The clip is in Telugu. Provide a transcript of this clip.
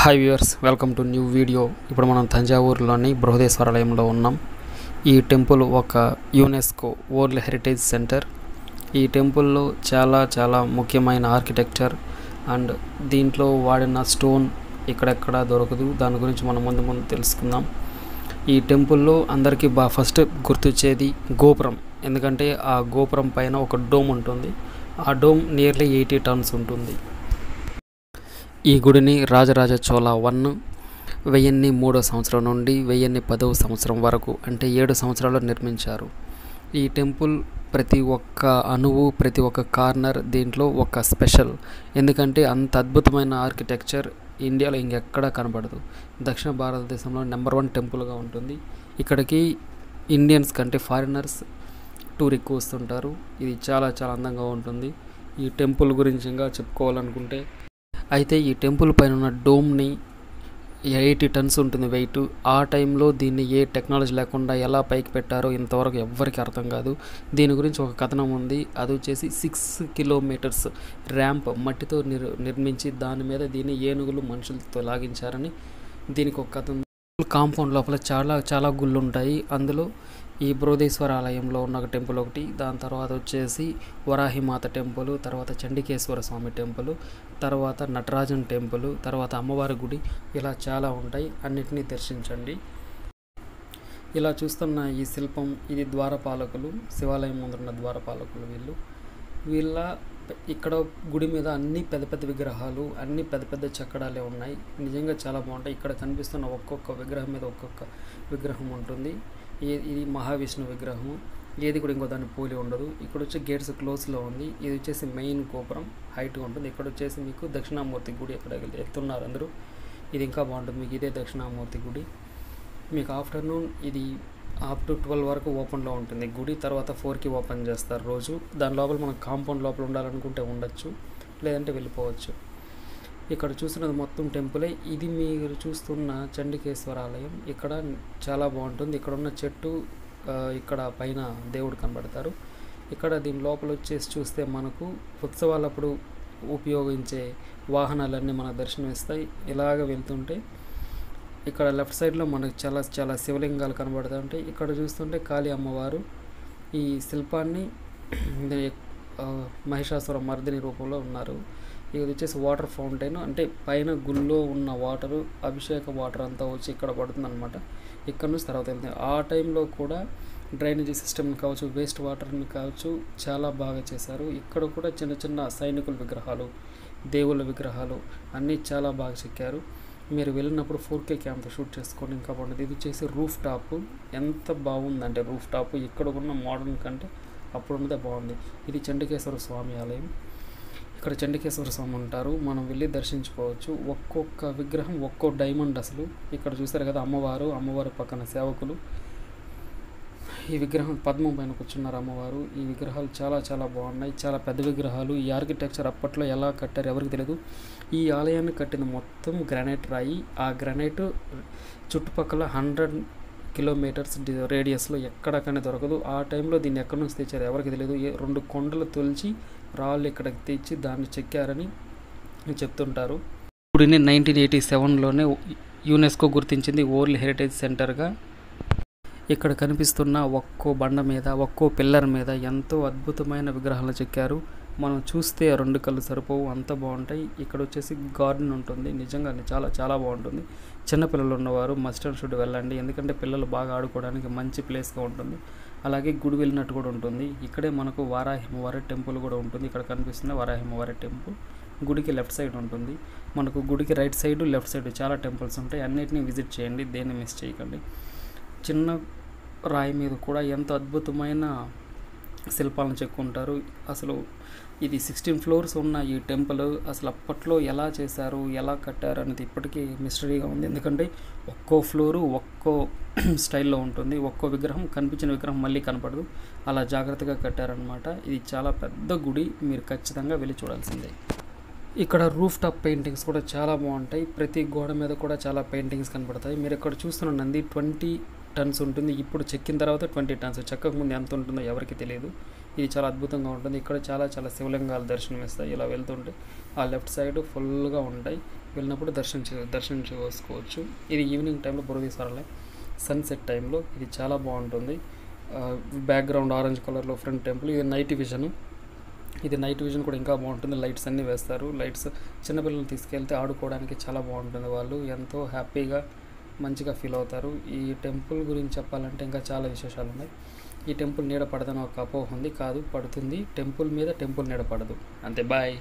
Hi viewers, welcome to new video. ఇప్పుడు మనం తంజావూరులోని బృహదేశ్వరాలయంలో ఉన్నాం. ఈ టెంపుల్ ఒక యునెస్కో వరల్డ్ హెరిటేజ్ సెంటర్. ఈ టెంపుల్లో చాలా ముఖ్యమైన ఆర్కిటెక్చర్ అండ్ దీంట్లో వాడిన స్టోన్ ఇక్కడెక్కడ దొరకదు. దాని గురించి మనం ముందు తెలుసుకుందాం. ఈ టెంపుల్లో అందరికీ ఫస్ట్ గుర్తొచ్చేది గోపురం, ఎందుకంటే ఆ గోపురం పైన ఒక డోమ్ ఉంటుంది. ఆ డోమ్ నియర్లీ 80 టన్స్ ఉంటుంది. ఈ గుడిని రాజరాజ చోళ 1003 సంవత్సరం నుండి 1010 సంవత్సరం వరకు, అంటే 7 సంవత్సరాలు నిర్మించారు. ఈ టెంపుల్ ప్రతి ఒక్క అణువు, ప్రతి ఒక్క కార్నర్ దీంట్లో ఒక స్పెషల్. ఎందుకంటే అంత అద్భుతమైన ఆర్కిటెక్చర్ ఇండియాలో ఇంకెక్కడా కనబడదు. దక్షిణ భారతదేశంలో నెంబర్ 1 టెంపుల్గా ఉంటుంది. ఇక్కడికి ఇండియన్స్ కంటే ఫారినర్స్ టూర్ ఎక్కువ వస్తుంటారు. ఇది చాలా అందంగా ఉంటుంది. ఈ టెంపుల్ గురించి ఇంకా చెప్పుకోవాలనుకుంటే, అయితే ఈ టెంపుల్ పైన ఉన్న డోమ్ని 80 టన్స్ ఉంటుంది వెయిట్. ఆ టైంలో దీన్ని ఏ టెక్నాలజీ లేకుండా ఎలా పైకి పెట్టారో ఇంతవరకు ఎవ్వరికి అర్థం కాదు. దీని గురించి ఒక కథనం ఉంది. అది వచ్చేసి 6 కిలోమీటర్స్ ర్యాంప్ మట్టితో నిర్మించి దాని మీద దీన్ని ఏనుగులు మనుషులతో లాగించారని దీనికి ఒక కథ ఉంది. కాంపౌండ్ లోపల చాలా గుళ్ళు ఉంటాయి. అందులో ఈ బృహదేశ్వర ఆలయంలో ఉన్న ఒక టెంపుల్ ఒకటి, దాని తర్వాత వచ్చేసి వరాహిమాత టెంపుల్, తర్వాత చండికేశ్వర స్వామి టెంపుల్, తర్వాత నటరాజన్ టెంపుల్, తర్వాత అమ్మవారి గుడి, ఇలా చాలా ఉంటాయి. అన్నిటినీ దర్శించండి. ఇలా చూస్తున్న ఈ శిల్పం, ఇది ద్వారపాలకులు, శివాలయం ముందున్న ద్వారపాలకులు. వీళ్ళ ఇక్కడ గుడి మీద అన్ని పెద్ద విగ్రహాలు, అన్ని పెద్ద చక్కడాలే ఉన్నాయి. నిజంగా చాలా బాగుంటాయి. ఇక్కడ కనిపిస్తున్న ఒక్కొక్క విగ్రహం మీద ఒక్కొక్క విగ్రహం ఉంటుంది. ఇది మహావిష్ణు విగ్రహం. ఏది కూడా ఇంకో దాన్ని పోలి ఉండదు. ఇక్కడ వచ్చి గేట్స్ క్లోజ్లో ఉంది. ఇది వచ్చేసి మెయిన్ గోపురం, హైట్గా ఉంటుంది. ఇక్కడ వచ్చేసి మీకు దక్షిణామూర్తి గుడి ఎక్కడ ఎత్తున్నారు అందరూ. ఇది ఇంకా బాగుంటుంది. మీకు ఇదే దక్షిణామూర్తి గుడి. మీకు ఆఫ్టర్నూన్ ఇది అప్ టు 12 వరకు ఓపెన్లో ఉంటుంది గుడి. తర్వాత 4కి ఓపెన్ చేస్తారు రోజు. దాని లోపల మనం కాంపౌండ్ లోపల ఉండాలనుకుంటే ఉండొచ్చు, లేదంటే వెళ్ళిపోవచ్చు. ఇక్కడ చూస్తున్నది మొత్తం టెంపులే. ఇది మీరు చూస్తున్న చండికేశ్వర ఆలయం. ఇక్కడ చాలా బాగుంటుంది. ఇక్కడ ఉన్న చెట్టు, ఇక్కడ పైన దేవుడు కనబడతారు. ఇక్కడ దీని లోపల వచ్చేసి చూస్తే మనకు ఉత్సవాలప్పుడు ఉపయోగించే వాహనాలన్నీ మనకు దర్శనమిస్తాయి. ఇలాగ వెళ్తుంటే ఇక్కడ లెఫ్ట్ సైడ్లో మనకు చాలా శివలింగాలు కనబడుతూ ఉంటాయి. ఇక్కడ చూస్తుంటే కాళీ అమ్మవారు ఈ శిల్పాన్ని మహిషాసుర మర్దిని రూపంలో ఉన్నారు. ఇది వచ్చేసి వాటర్ ఫౌంటైన్, అంటే పైన గుళ్ళో ఉన్న వాటరు, అభిషేక వాటర్ అంతా వచ్చి ఇక్కడ పడుతుంది అనమాట. ఇక్కడ నుంచి తర్వాత వెళ్తుంది. ఆ టైంలో కూడా డ్రైనేజీ సిస్టమ్ని కావచ్చు, వేస్ట్ వాటర్ని కావచ్చు, చాలా బాగా చేశారు. ఇక్కడ కూడా చిన్న సైనికుల విగ్రహాలు, దేవుళ్ళ విగ్రహాలు అన్నీ చాలా బాగా చెక్కారు. మీరు వెళ్ళినప్పుడు 4K కెమెరా షూట్ చేసుకోండి, ఇంకా బాగుంటుంది. ఇది వచ్చేసి రూఫ్ టాప్. ఎంత బాగుందంటే రూఫ్ టాప్ ఇక్కడ ఉన్న మోడర్న్ కంటే అప్పుడు ఉన్నదే బాగుంది. ఇది చండికేశ్వర స్వామి ఆలయం. ఇక్కడ చండికేశ్వర స్వామి ఉంటారు. మనం వెళ్ళి దర్శించుకోవచ్చు. ఒక్కొక్క విగ్రహం ఒక్కో డైమండ్ అసలు. ఇక్కడ చూస్తారు కదా అమ్మవారు పక్కన సేవకులు. ఈ విగ్రహం పద్మం పైన కూర్చున్నారు అమ్మవారు. ఈ విగ్రహాలు చాలా బాగున్నాయి. చాలా పెద్ద విగ్రహాలు. ఈ ఆర్కిటెక్చర్ అప్పట్లో ఎలా కట్టారు ఎవరికి తెలియదు. ఈ ఆలయాన్ని కట్టిన మొత్తం గ్రానైట్ రాయి. ఆ గ్రానైట్ చుట్టుపక్కల 100 కిలోమీటర్స్ రేడియస్లో ఎక్కడకనే దొరకదు. ఆ టైంలో దీన్ని ఎక్కడి నుంచి తెచ్చారు ఎవరికి తెలియదు. 2 కొండలు తొలిచి రాళ్ళు ఇక్కడికి తెచ్చి దాన్ని చెక్కారని చెప్తుంటారు. గుడిని 1987లోనే యునెస్కో గుర్తించింది వరల్డ్ హెరిటేజ్ సెంటర్గా. ఇక్కడ కనిపిస్తున్న ఒక్కో బండ మీద, ఒక్కో పిల్లర్ మీద ఎంతో అద్భుతమైన విగ్రహాలు చెక్కారు. మనం చూస్తే 2 కళ్ళు సరిపోవు, అంత బాగుంటాయి. ఇక్కడ వచ్చేసి గార్డెన్ ఉంటుంది. నిజంగా చాలా బాగుంటుంది. చిన్నపిల్లలు ఉన్నవారు మస్ట్ అండ్ షుడ్ వెళ్ళండి, ఎందుకంటే పిల్లలు బాగా ఆడుకోవడానికి మంచి ప్లేస్గా ఉంటుంది. అలాగే గుడి వెళ్ళినట్టు కూడా ఉంటుంది. ఇక్కడే మనకు వారాహిమవారి టెంపుల్ కూడా ఉంటుంది. ఇక్కడ కనిపిస్తున్న వారాహిమవారి టెంపుల్ గుడికి లెఫ్ట్ సైడ్ ఉంటుంది. మనకు గుడికి రైట్ సైడ్, లెఫ్ట్ సైడ్ చాలా టెంపుల్స్ ఉంటాయి. అన్నిటినీ విజిట్ చేయండి, దేన్ని మిస్ చేయకండి. చిన్న రాయి మీద కూడా ఎంతో అద్భుతమైన శిల్పాలను చెక్కుంటారు. అసలు ఇది 16 ఫ్లోర్స్ ఉన్న ఈ టెంపుల్ అసలు అప్పట్లో ఎలా చేశారు, ఎలా కట్టారు అనేది ఇప్పటికీ మిస్టరీగా ఉంది. ఎందుకంటే ఒక్కో ఫ్లోరు ఒక్కో స్టైల్లో ఉంటుంది. ఒక్కో విగ్రహం కనిపించిన విగ్రహం మళ్ళీ కనపడదు. అలా జాగ్రత్తగా కట్టారనమాట. ఇది చాలా పెద్ద గుడి. మీరు ఖచ్చితంగా వెళ్ళి చూడాల్సిందే. ఇక్కడ రూఫ్ టాప్ పెయింటింగ్స్ కూడా చాలా బాగుంటాయి. ప్రతి గోడ మీద కూడా చాలా పెయింటింగ్స్ కనపడతాయి. మీరు ఇక్కడ చూస్తున్న నంది 20 టన్స్ ఉంటుంది. ఇప్పుడు చెక్కిన తర్వాత 20 టన్స్. చెక్కక ముందు ఎంత ఉంటుందో ఎవరికి తెలియదు. ఇది చాలా అద్భుతంగా ఉంటుంది. ఇక్కడ చాలా చాలా శివలింగాలు దర్శనమిస్తాయి. ఇలా వెళ్తుంటే ఆ లెఫ్ట్ సైడ్ ఫుల్గా ఉంటాయి. వెళ్ళినప్పుడు దర్శనం చేసుకోవచ్చు. ఇది ఈవినింగ్ టైంలో బృహదీశ్వరాలయం సన్సెట్ టైంలో ఇది చాలా బాగుంటుంది. బ్యాక్గ్రౌండ్ ఆరెంజ్ కలర్లో ఫ్రంట్ టెంపుల్. ఇది నైట్ విజన్ కూడా ఇంకా బాగుంటుంది. లైట్స్ అన్నీ వేస్తారు. లైట్స్ చిన్నపిల్లల్ని తీసుకెళ్తే ఆడుకోవడానికి చాలా బాగుంటుంది. వాళ్ళు ఎంతో హ్యాపీగా మంచిగా ఫీల్ అవుతారు. ఈ టెంపుల్ గురించి చెప్పాలంటే ఇంకా చాలా విశేషాలు ఉన్నాయి. ఈ టెంపుల్ నీడ పడదని ఒక అపోహ ఉంది. కాదు, పడుతుంది. టెంపుల్ మీద టెంపుల్ నీడ పడదు. అంతే. బాయ్.